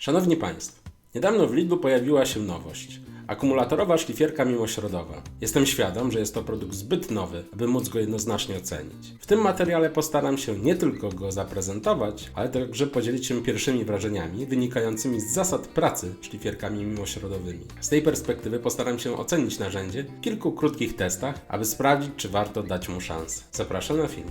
Szanowni Państwo, niedawno w Lidlu pojawiła się nowość. Akumulatorowa szlifierka mimośrodowa. Jestem świadom, że jest to produkt zbyt nowy, aby móc go jednoznacznie ocenić. W tym materiale postaram się nie tylko go zaprezentować, ale także podzielić się pierwszymi wrażeniami wynikającymi z zasad pracy szlifierkami mimośrodowymi. Z tej perspektywy postaram się ocenić narzędzie w kilku krótkich testach, aby sprawdzić, czy warto dać mu szansę. Zapraszam na film.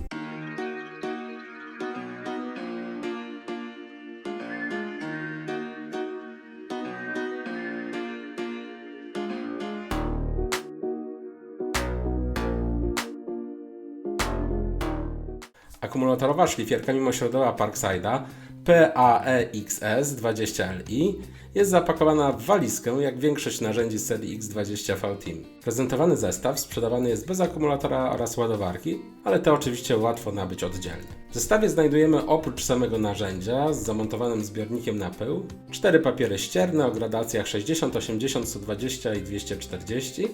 Akumulatorowa szlifierka mimośrodowa Parkside'a PAEXS20Li jest zapakowana w walizkę jak większość narzędzi z serii X20V Team. Prezentowany zestaw sprzedawany jest bez akumulatora oraz ładowarki, ale te oczywiście łatwo nabyć oddzielnie. W zestawie znajdujemy oprócz samego narzędzia z zamontowanym zbiornikiem na pył 4 papiery ścierne o gradacjach 60, 80, 120 i 240.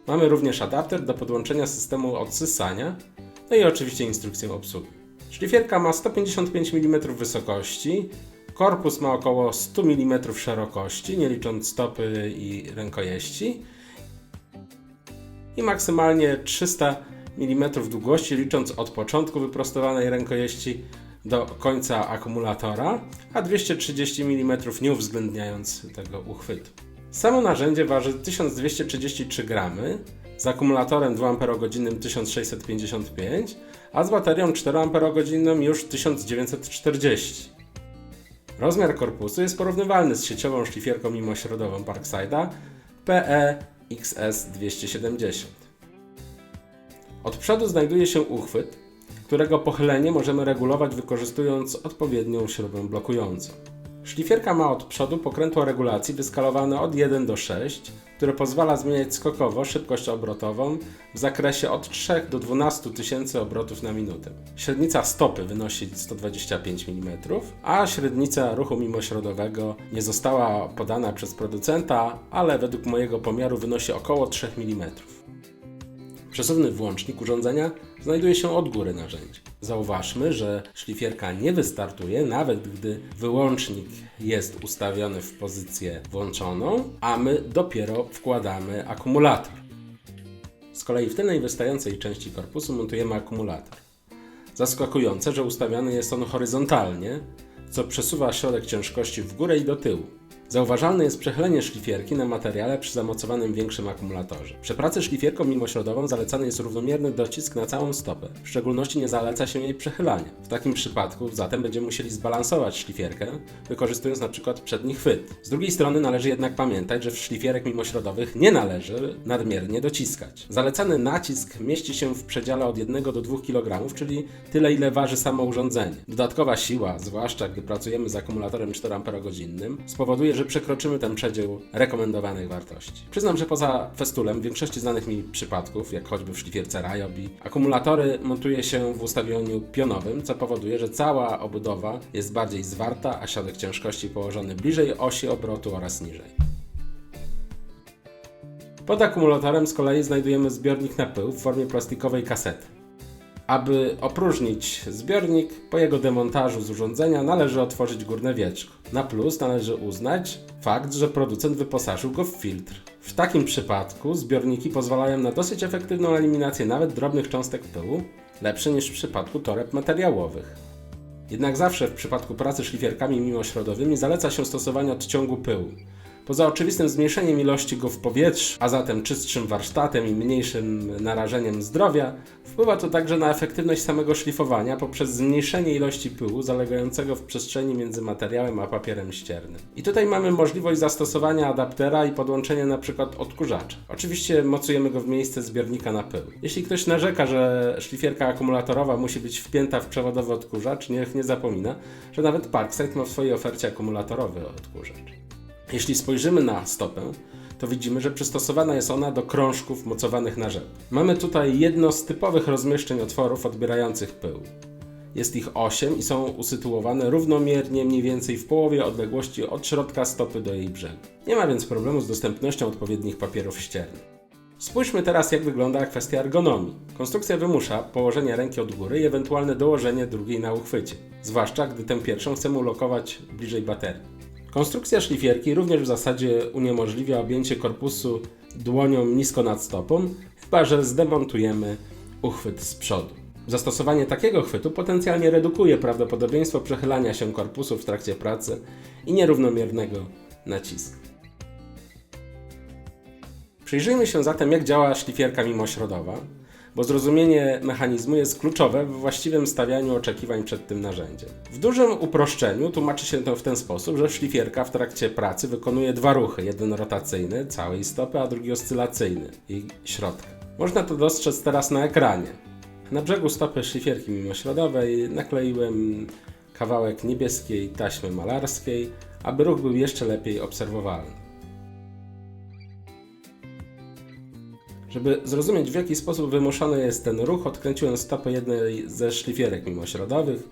Mamy również adapter do podłączenia systemu odsysania, no i oczywiście instrukcję obsługi. Szlifierka ma 155 mm wysokości, korpus ma około 100 mm szerokości, nie licząc stopy i rękojeści, i maksymalnie 300 mm długości, licząc od początku wyprostowanej rękojeści do końca akumulatora, a 230 mm nie uwzględniając tego uchwytu. Samo narzędzie waży 1233 gramy, z akumulatorem 2 Ah 1655, a z baterią 4 Ah już 1940. Rozmiar korpusu jest porównywalny z sieciową szlifierką mimośrodową Parkside'a PEXS270. Od przodu znajduje się uchwyt, którego pochylenie możemy regulować wykorzystując odpowiednią śrubę blokującą. Szlifierka ma od przodu pokrętło regulacji wyskalowane od 1 do 6, które pozwala zmieniać skokowo szybkość obrotową w zakresie od 3 do 12 tysięcy obrotów na minutę. Średnica stopy wynosi 125 mm, a średnica ruchu mimośrodowego nie została podana przez producenta, ale według mojego pomiaru wynosi około 3 mm. Przesuwny włącznik urządzenia znajduje się od góry narzędzia. Zauważmy, że szlifierka nie wystartuje, nawet gdy wyłącznik jest ustawiony w pozycję włączoną, a my dopiero wkładamy akumulator. Z kolei w tylnej wystającej części korpusu montujemy akumulator. Zaskakujące, że ustawiany jest on horyzontalnie, co przesuwa środek ciężkości w górę i do tyłu. Zauważalne jest przechylenie szlifierki na materiale przy zamocowanym większym akumulatorze. Przy pracy szlifierką mimośrodową zalecany jest równomierny docisk na całą stopę. W szczególności nie zaleca się jej przechylania. W takim przypadku zatem będziemy musieli zbalansować szlifierkę, wykorzystując np. przedni chwyt. Z drugiej strony należy jednak pamiętać, że w szlifierek mimośrodowych nie należy nadmiernie dociskać. Zalecany nacisk mieści się w przedziale od 1 do 2 kg, czyli tyle, ile waży samo urządzenie. Dodatkowa siła, zwłaszcza gdy pracujemy z akumulatorem 4 Ah, spowoduje, że przekroczymy ten przedział rekomendowanych wartości. Przyznam, że poza festulem w większości znanych mi przypadków, jak choćby w szlifierce Ryobi, akumulatory montuje się w ustawieniu pionowym, co powoduje, że cała obudowa jest bardziej zwarta, a środek ciężkości położony bliżej osi obrotu oraz niżej. Pod akumulatorem z kolei znajdujemy zbiornik na pył w formie plastikowej kasety. Aby opróżnić zbiornik, po jego demontażu z urządzenia należy otworzyć górne wieczko. Na plus należy uznać fakt, że producent wyposażył go w filtr. W takim przypadku zbiorniki pozwalają na dosyć efektywną eliminację nawet drobnych cząstek pyłu, lepsze niż w przypadku toreb materiałowych. Jednak zawsze w przypadku pracy szlifierkami mimośrodowymi zaleca się stosowanie odciągu pyłu. Poza oczywistym zmniejszeniem ilości go w powietrzu, a zatem czystszym warsztatem i mniejszym narażeniem zdrowia, wpływa to także na efektywność samego szlifowania poprzez zmniejszenie ilości pyłu zalegającego w przestrzeni między materiałem a papierem ściernym. I tutaj mamy możliwość zastosowania adaptera i podłączenia np. odkurzacza. Oczywiście mocujemy go w miejsce zbiornika na pył. Jeśli ktoś narzeka, że szlifierka akumulatorowa musi być wpięta w przewodowy odkurzacz, niech nie zapomina, że nawet Parkside ma w swojej ofercie akumulatorowy odkurzacz. Jeśli spojrzymy na stopę, to widzimy, że przystosowana jest ona do krążków mocowanych na rzep. Mamy tutaj jedno z typowych rozmieszczeń otworów odbierających pył. Jest ich 8 i są usytuowane równomiernie mniej więcej w połowie odległości od środka stopy do jej brzegu. Nie ma więc problemu z dostępnością odpowiednich papierów ściernych. Spójrzmy teraz, jak wygląda kwestia ergonomii. Konstrukcja wymusza położenie ręki od góry i ewentualne dołożenie drugiej na uchwycie, zwłaszcza gdy tę pierwszą chcemy ulokować bliżej baterii. Konstrukcja szlifierki również w zasadzie uniemożliwia objęcie korpusu dłonią nisko nad stopą, chyba że zdemontujemy uchwyt z przodu. Zastosowanie takiego chwytu potencjalnie redukuje prawdopodobieństwo przechylania się korpusu w trakcie pracy i nierównomiernego nacisku. Przyjrzyjmy się zatem, jak działa szlifierka mimośrodowa, bo zrozumienie mechanizmu jest kluczowe w właściwym stawianiu oczekiwań przed tym narzędziem. W dużym uproszczeniu tłumaczy się to w ten sposób, że szlifierka w trakcie pracy wykonuje dwa ruchy, jeden rotacyjny całej stopy, a drugi oscylacyjny jej środka. Można to dostrzec teraz na ekranie. Na brzegu stopy szlifierki mimośrodowej nakleiłem kawałek niebieskiej taśmy malarskiej, aby ruch był jeszcze lepiej obserwowalny. Żeby zrozumieć, w jaki sposób wymuszony jest ten ruch, odkręciłem stopę jednej ze szlifierek mimośrodowych.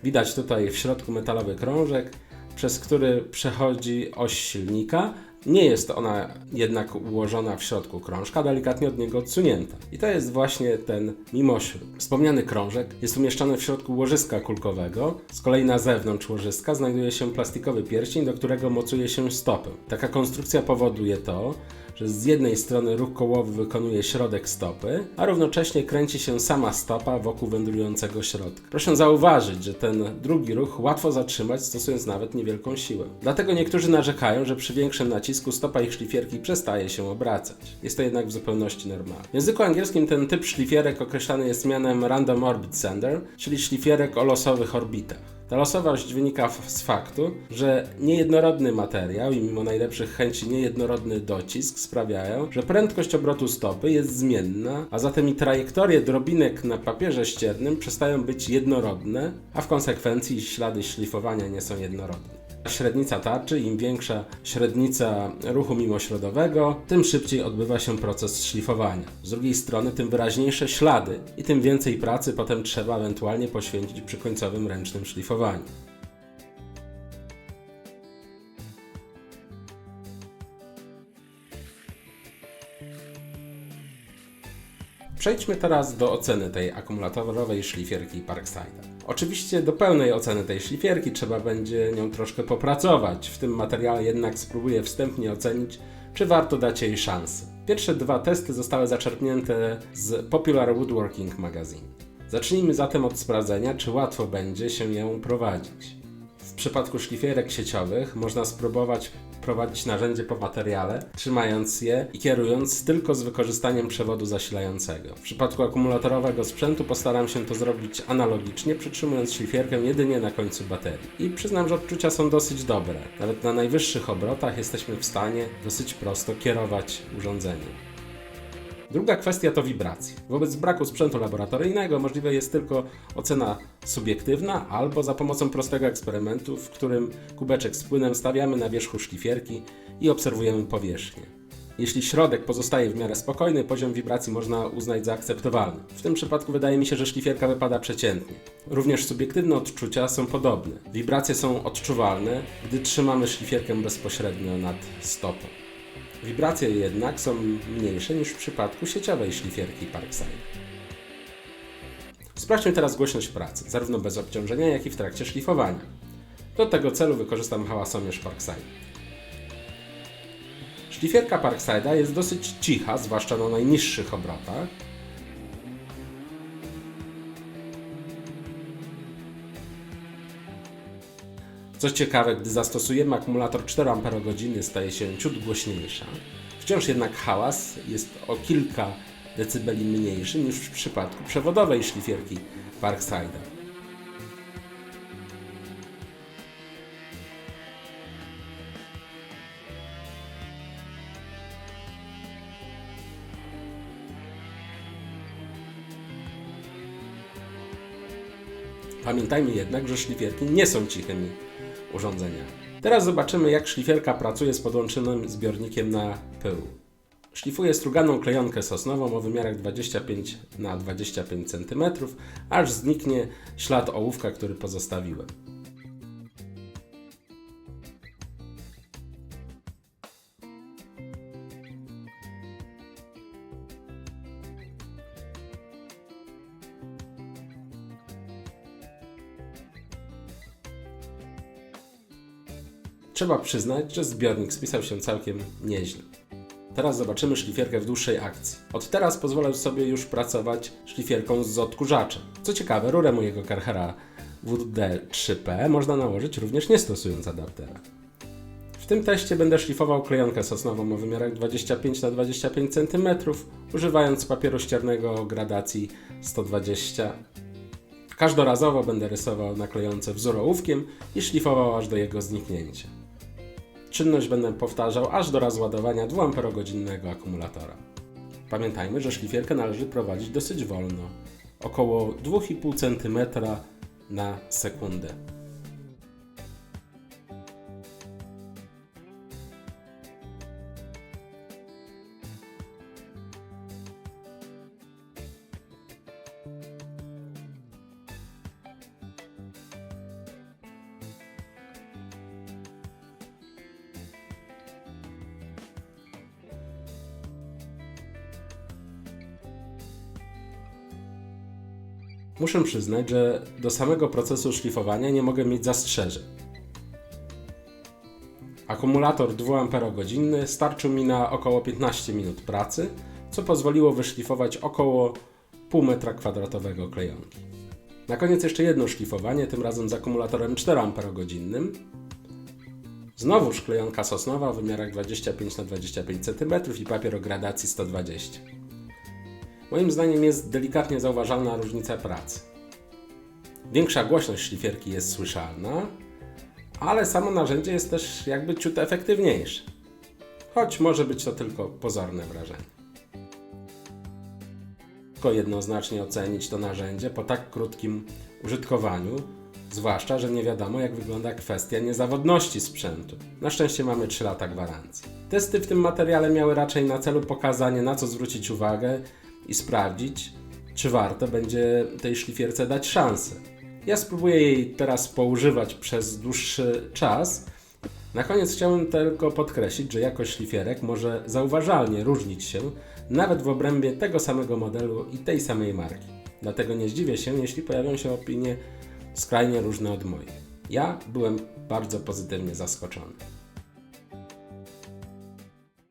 Widać tutaj w środku metalowy krążek, przez który przechodzi oś silnika. Nie jest ona jednak ułożona w środku krążka, delikatnie od niego odsunięta. I to jest właśnie ten mimośród. Wspomniany krążek jest umieszczony w środku łożyska kulkowego. Z kolei na zewnątrz łożyska znajduje się plastikowy pierścień, do którego mocuje się stopę. Taka konstrukcja powoduje to, że z jednej strony ruch kołowy wykonuje środek stopy, a równocześnie kręci się sama stopa wokół wędrującego środka. Proszę zauważyć, że ten drugi ruch łatwo zatrzymać, stosując nawet niewielką siłę. Dlatego niektórzy narzekają, że przy większym nacisku stopa ich szlifierki przestaje się obracać. Jest to jednak w zupełności normalne. W języku angielskim ten typ szlifierek określany jest mianem Random Orbit Sander, czyli szlifierek o losowych orbitach. Ta losowość wynika z faktu, że niejednorodny materiał i mimo najlepszych chęci niejednorodny docisk sprawiają, że prędkość obrotu stopy jest zmienna, a zatem i trajektorie drobinek na papierze ściernym przestają być jednorodne, a w konsekwencji ślady szlifowania nie są jednorodne. Średnica tarczy, im większa średnica ruchu mimośrodowego, tym szybciej odbywa się proces szlifowania. Z drugiej strony, tym wyraźniejsze ślady i tym więcej pracy potem trzeba ewentualnie poświęcić przy końcowym ręcznym szlifowaniu. Przejdźmy teraz do oceny tej akumulatorowej szlifierki Parkside'a. Oczywiście do pełnej oceny tej szlifierki trzeba będzie nią troszkę popracować. W tym materiale jednak spróbuję wstępnie ocenić, czy warto dać jej szansę. Pierwsze dwa testy zostały zaczerpnięte z Popular Woodworking Magazine. Zacznijmy zatem od sprawdzenia, czy łatwo będzie się ją prowadzić. W przypadku szlifierek sieciowych można spróbować prowadzić narzędzie po materiale, trzymając je i kierując tylko z wykorzystaniem przewodu zasilającego. W przypadku akumulatorowego sprzętu postaram się to zrobić analogicznie, przytrzymując szlifierkę jedynie na końcu baterii. I przyznam, że odczucia są dosyć dobre. Nawet na najwyższych obrotach jesteśmy w stanie dosyć prosto kierować urządzeniem. Druga kwestia to wibracje. Wobec braku sprzętu laboratoryjnego możliwe jest tylko ocena subiektywna albo za pomocą prostego eksperymentu, w którym kubeczek z płynem stawiamy na wierzchu szlifierki i obserwujemy powierzchnię. Jeśli środek pozostaje w miarę spokojny, poziom wibracji można uznać za akceptowalny. W tym przypadku wydaje mi się, że szlifierka wypada przeciętnie. Również subiektywne odczucia są podobne. Wibracje są odczuwalne, gdy trzymamy szlifierkę bezpośrednio nad stopą. Wibracje jednak są mniejsze niż w przypadku sieciowej szlifierki Parkside. Sprawdźmy teraz głośność pracy, zarówno bez obciążenia, jak i w trakcie szlifowania. Do tego celu wykorzystam hałasomierz Parkside. Szlifierka Parkside'a jest dosyć cicha, zwłaszcza na najniższych obrotach. Co ciekawe, gdy zastosujemy akumulator 4Ah staje się ciut głośniejsza. Wciąż jednak hałas jest o kilka decybeli mniejszy niż w przypadku przewodowej szlifierki Parkside'a. Pamiętajmy jednak, że szlifierki nie są cichymi urządzeniami. Teraz zobaczymy, jak szlifierka pracuje z podłączonym zbiornikiem na pył. Szlifuję struganą klejonkę sosnową o wymiarach 25×25 cm, aż zniknie ślad ołówka, który pozostawiłem. Trzeba przyznać, że zbiornik spisał się całkiem nieźle. Teraz zobaczymy szlifierkę w dłuższej akcji. Od teraz pozwolę sobie już pracować szlifierką z odkurzaczem. Co ciekawe, rurę mojego Karchera WD-3P można nałożyć również nie stosując adaptera. W tym teście będę szlifował klejonkę sosnową o wymiarach 25×25 cm, używając papieru ściernego o gradacji 120. Każdorazowo będę rysował na klejonce wzór ołówkiem i szlifował aż do jego zniknięcia. Czynność będę powtarzał aż do rozładowania 2Ah akumulatora. Pamiętajmy, że szlifierkę należy prowadzić dosyć wolno, około 2,5 cm na sekundę. Muszę przyznać, że do samego procesu szlifowania nie mogę mieć zastrzeżeń. Akumulator 2Ah starczył mi na około 15 minut pracy, co pozwoliło wyszlifować około pół metra kwadratowego klejonki. Na koniec jeszcze jedno szlifowanie, tym razem z akumulatorem 4Ah. Znowuż klejonka sosnowa o wymiarach 25×25 cm i papier o gradacji 120. Moim zdaniem jest delikatnie zauważalna różnica pracy. Większa głośność szlifierki jest słyszalna, ale samo narzędzie jest też jakby ciut efektywniejsze. Choć może być to tylko pozorne wrażenie. Ciężko jednoznacznie ocenić to narzędzie po tak krótkim użytkowaniu, zwłaszcza, że nie wiadomo, jak wygląda kwestia niezawodności sprzętu. Na szczęście mamy 3 lata gwarancji. Testy w tym materiale miały raczej na celu pokazanie, na co zwrócić uwagę i sprawdzić, czy warto będzie tej szlifierce dać szansę. Ja spróbuję jej teraz poużywać przez dłuższy czas. Na koniec chciałbym tylko podkreślić, że jakość szlifierek może zauważalnie różnić się nawet w obrębie tego samego modelu i tej samej marki. Dlatego nie zdziwię się, jeśli pojawią się opinie skrajnie różne od moich. Ja byłem bardzo pozytywnie zaskoczony.